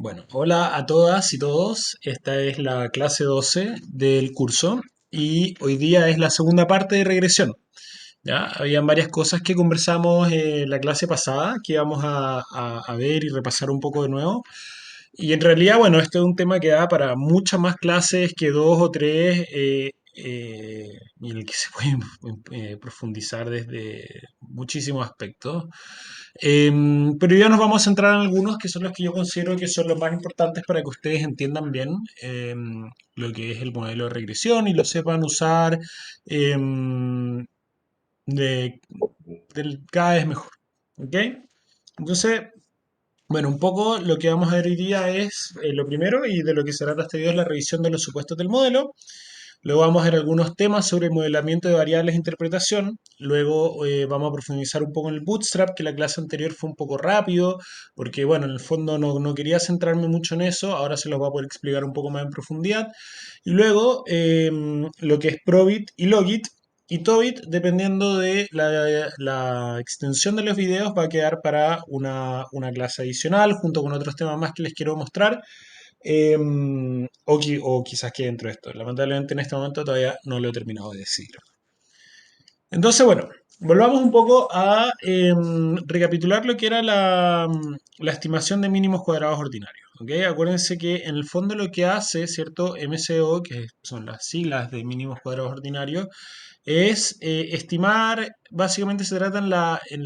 Bueno, hola a todas y todos. Esta es la clase 12 del curso y hoy día es la segunda parte de regresión. ¿Ya? Habían varias cosas que conversamos en la clase pasada que vamos a ver y repasar un poco de nuevo. Y en realidad, bueno, este es un tema que da para muchas más clases que dos o tres, y en el que se puede profundizar desde muchísimos aspectos. Pero ya nos vamos a centrar en algunos que son los que yo considero que son los más importantes para que ustedes entiendan bien lo que es el modelo de regresión y lo sepan usar em, de, cada vez mejor. ¿Ok? Entonces, bueno, un poco lo que vamos a ver hoy día es lo primero y de lo que se trata este video es la revisión de los supuestos del modelo. Luego vamos a ver algunos temas sobre el modelamiento de variables e interpretación. Luego vamos a profundizar un poco en el Bootstrap, que la clase anterior fue un poco rápido, porque bueno, en el fondo no quería centrarme mucho en eso. Ahora se los voy a poder explicar un poco más en profundidad. Y luego lo que es Probit y Logit. Y Tobit, dependiendo de la extensión de los videos, va a quedar para una clase adicional, junto con otros temas más que les quiero mostrar. O quizás quede dentro de esto. Lamentablemente en este momento todavía no lo he terminado de decir. Entonces, bueno, volvamos un poco a recapitular lo que era la estimación de mínimos cuadrados ordinarios. ¿Ok? Acuérdense que en el fondo lo que hace, ¿cierto? MCO, que son las siglas de mínimos cuadrados ordinarios, es estimar, básicamente se trata en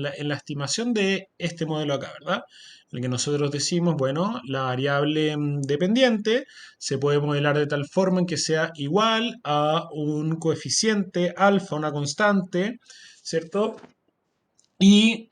la estimación de este modelo acá, ¿verdad? En el que nosotros decimos, bueno, la variable dependiente se puede modelar de tal forma en que sea igual a un coeficiente alfa, una constante, ¿cierto? Y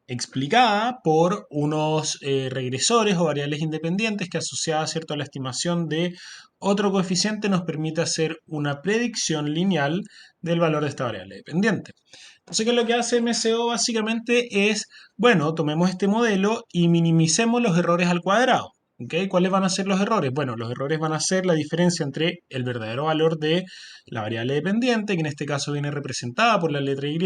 explicada por unos regresores o variables independientes que asociadas, ¿cierto?, a la estimación de otro coeficiente nos permite hacer una predicción lineal del valor de esta variable dependiente. Entonces, ¿qué es lo que hace MCO básicamente? Es, bueno, tomemos este modelo y minimicemos los errores al cuadrado. ¿Ok? ¿Cuáles van a ser los errores? Bueno, los errores van a ser la diferencia entre el verdadero valor de la variable dependiente, que en este caso viene representada por la letra Y,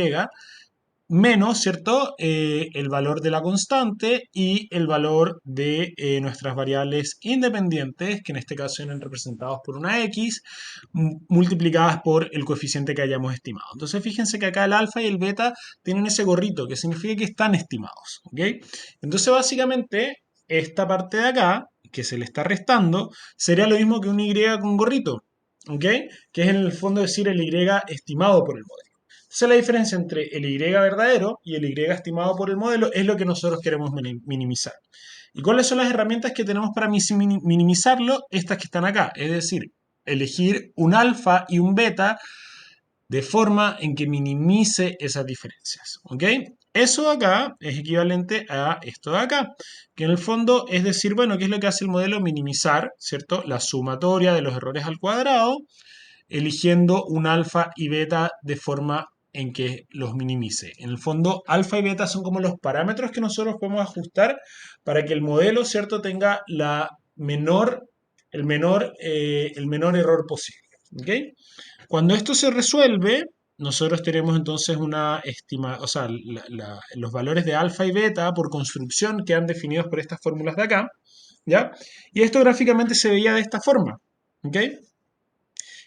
menos, ¿cierto? El valor de la constante y el valor de nuestras variables independientes, que en este caso vienen representados por una x, multiplicadas por el coeficiente que hayamos estimado. Entonces fíjense que acá el alfa y el beta tienen ese gorrito, que significa que están estimados, ¿ok? Entonces básicamente esta parte de acá, que se le está restando, sería lo mismo que un y con gorrito, ¿ok? Que es en el fondo decir el y estimado por el modelo. Entonces la diferencia entre el Y verdadero y el Y estimado por el modelo es lo que nosotros queremos minimizar. ¿Y cuáles son las herramientas que tenemos para minimizarlo? Estas que están acá. Es decir, elegir un alfa y un beta de forma en que minimice esas diferencias. ¿Ok? Eso de acá es equivalente a esto de acá, que en el fondo es decir, bueno, ¿qué es lo que hace el modelo? Minimizar, ¿cierto? La sumatoria de los errores al cuadrado, eligiendo un alfa y beta de forma en que los minimice. En el fondo, alfa y beta son como los parámetros que nosotros podemos ajustar para que el modelo, ¿cierto?, tenga el menor error posible. ¿Ok? Cuando esto se resuelve, nosotros tenemos entonces una estima, o sea, los valores de alfa y beta por construcción quedan definidos por estas fórmulas de acá, ¿ya? Y esto gráficamente se veía de esta forma, ¿ok?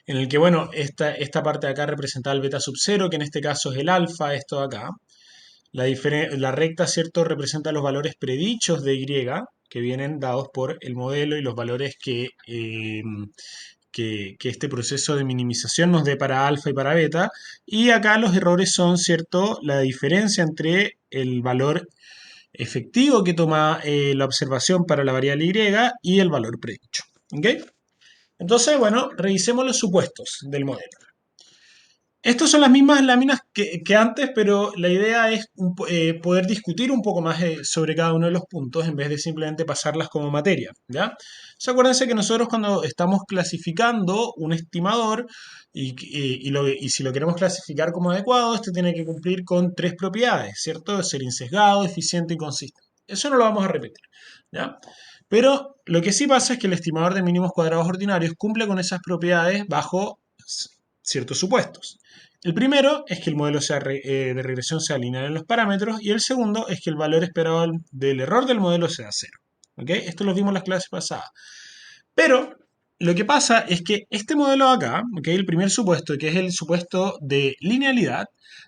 En el que, bueno, esta parte de acá representaba el beta sub 0, que en este caso es el alfa, esto de acá. La recta, ¿cierto?, representa los valores predichos de Y, que vienen dados por el modelo y los valores que este proceso de minimización nos dé para alfa y para beta. Y acá los errores son, ¿cierto?, la diferencia entre el valor efectivo que toma la observación para la variable Y y el valor predicho. ¿Ok? Entonces, bueno, revisemos los supuestos del modelo. Estas son las mismas láminas que antes, pero la idea es poder discutir un poco más sobre cada uno de los puntos en vez de simplemente pasarlas como materia, ¿ya? Se acuérdense que nosotros cuando estamos clasificando un estimador y si lo queremos clasificar como adecuado, este tiene que cumplir con tres propiedades, ¿cierto? Ser insesgado, eficiente y consistente. Eso no lo vamos a repetir, ¿ya? Pero lo que sí pasa es que el estimador de mínimos cuadrados ordinarios cumple con esas propiedades bajo ciertos supuestos. El primero es que el modelo de regresión sea lineal en los parámetros y el segundo es que el valor esperado del error del modelo sea cero. ¿ok? Esto lo vimos en las clases pasadas. Pero lo que pasa es que este modelo de acá, ¿ok? El primer supuesto, que es el supuesto de linealidad,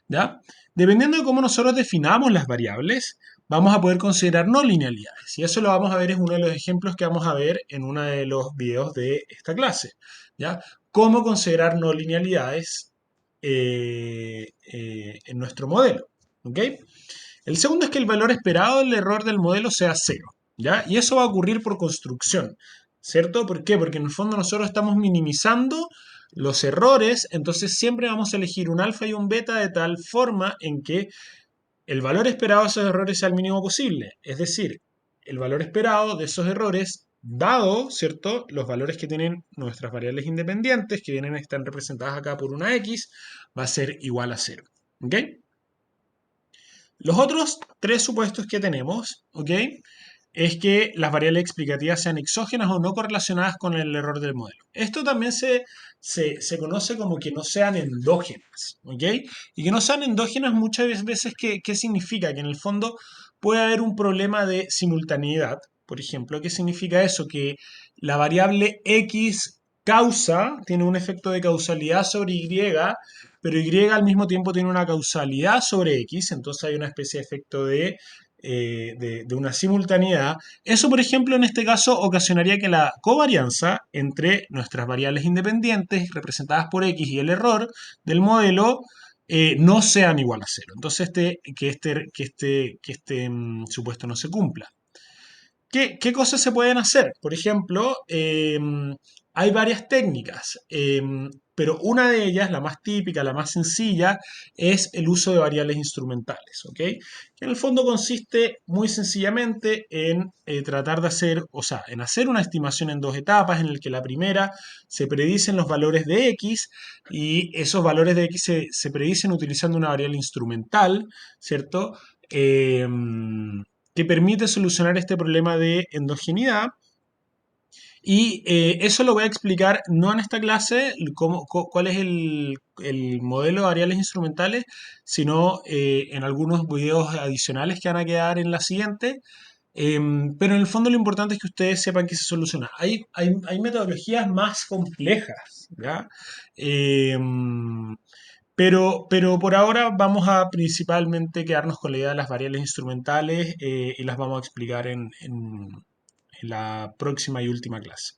¿ya? Dependiendo de cómo nosotros definamos las variables, vamos a poder considerar no linealidades. Y eso lo vamos a ver, es uno de los ejemplos que vamos a ver en uno de los videos de esta clase, ¿ya? Cómo considerar no linealidades en nuestro modelo, ¿ok? El segundo es que el valor esperado del error del modelo sea cero, ¿ya? Y eso va a ocurrir por construcción, ¿cierto? ¿Por qué? Porque en el fondo nosotros estamos minimizando los errores, entonces siempre vamos a elegir un alfa y un beta de tal forma en que el valor esperado de esos errores sea el mínimo posible. Es decir, el valor esperado de esos errores, dado, ¿cierto? Los valores que tienen nuestras variables independientes, que están representadas acá por una x, va a ser igual a cero, ¿ok? Los otros tres supuestos que tenemos, ¿ok? Es que las variables explicativas sean exógenas o no correlacionadas con el error del modelo. Esto también se conoce como que no sean endógenas, ¿ok? Y que no sean endógenas muchas veces, ¿qué significa? Que en el fondo puede haber un problema de simultaneidad, por ejemplo. ¿Qué significa eso? Que la variable x tiene un efecto de causalidad sobre y, pero y al mismo tiempo tiene una causalidad sobre x, entonces hay una especie de efecto de una simultaneidad. Eso, por ejemplo, en este caso ocasionaría que la covarianza entre nuestras variables independientes representadas por x y el error del modelo no sean igual a cero. Entonces, que este supuesto no se cumpla. ¿Qué cosas se pueden hacer? Por ejemplo, hay varias técnicas, pero una de ellas, la más típica, la más sencilla, es el uso de variables instrumentales, ¿ok? Que en el fondo consiste muy sencillamente en tratar de hacer, o sea, en hacer una estimación en dos etapas, en el que la primera se predicen los valores de x y esos valores de x se predicen utilizando una variable instrumental, ¿cierto? Que permite solucionar este problema de endogeneidad. Y eso lo voy a explicar no en esta clase, cuál es el modelo de variables instrumentales, sino en algunos videos adicionales que van a quedar en la siguiente. Pero en el fondo lo importante es que ustedes sepan que se soluciona. Hay metodologías más complejas, ¿ya? Pero por ahora vamos a principalmente quedarnos con la idea de las variables instrumentales y las vamos a explicar en la próxima y última clase.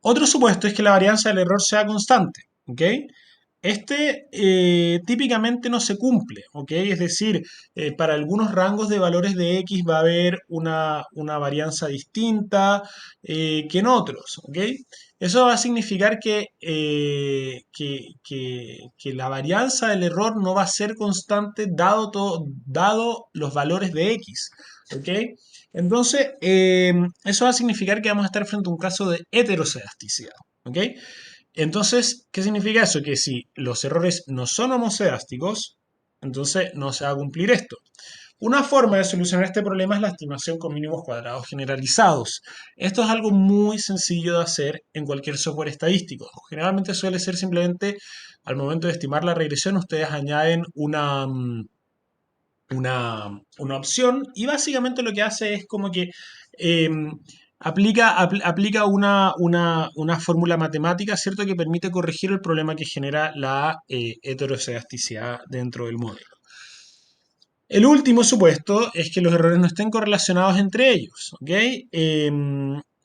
Otro supuesto es que la varianza del error sea constante, ¿ok? Este típicamente no se cumple, ¿ok? Es decir, para algunos rangos de valores de x va a haber una varianza distinta que en otros, ¿ok? Eso va a significar que la varianza del error no va a ser constante dado los valores de x, ¿ok? Entonces, eso va a significar que vamos a estar frente a un caso de heterocedasticidad, ¿ok? Entonces, ¿qué significa eso? Que si los errores no son homocedásticos, entonces no se va a cumplir esto. Una forma de solucionar este problema es la estimación con mínimos cuadrados generalizados. Esto es algo muy sencillo de hacer en cualquier software estadístico. Generalmente suele ser simplemente al momento de estimar la regresión, ustedes añaden una opción y básicamente lo que hace es como que eh, aplica una fórmula matemática, ¿cierto? Que permite corregir el problema que genera la heterocedasticidad dentro del modelo. El último supuesto es que los errores no estén correlacionados entre ellos, ¿ok?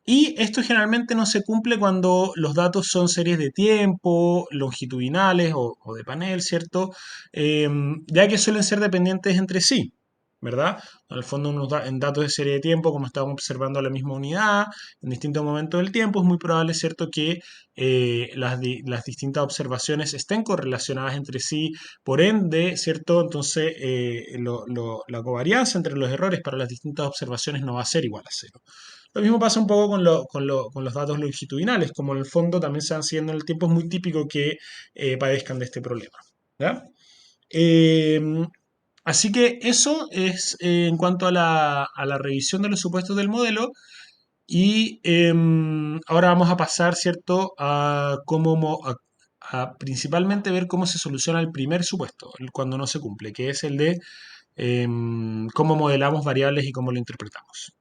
Y esto generalmente no se cumple cuando los datos son series de tiempo, longitudinales o de panel, ¿cierto? Ya que suelen ser dependientes entre sí, ¿verdad? En el fondo, en datos de serie de tiempo, como estamos observando la misma unidad, en distintos momentos del tiempo, es muy probable, ¿cierto?, que las distintas observaciones estén correlacionadas entre sí, por ende, ¿cierto? Entonces, la covarianza entre los errores para las distintas observaciones no va a ser igual a cero. Lo mismo pasa un poco con los datos longitudinales, como en el fondo también se van siguiendo en el tiempo, es muy típico que padezcan de este problema, ¿ya? Eh, Así que eso es en cuanto a la revisión de los supuestos del modelo. Y ahora vamos a pasar, ¿cierto?, a principalmente ver cómo se soluciona el primer supuesto, cuando no se cumple, que es el de cómo modelamos variables y cómo lo interpretamos.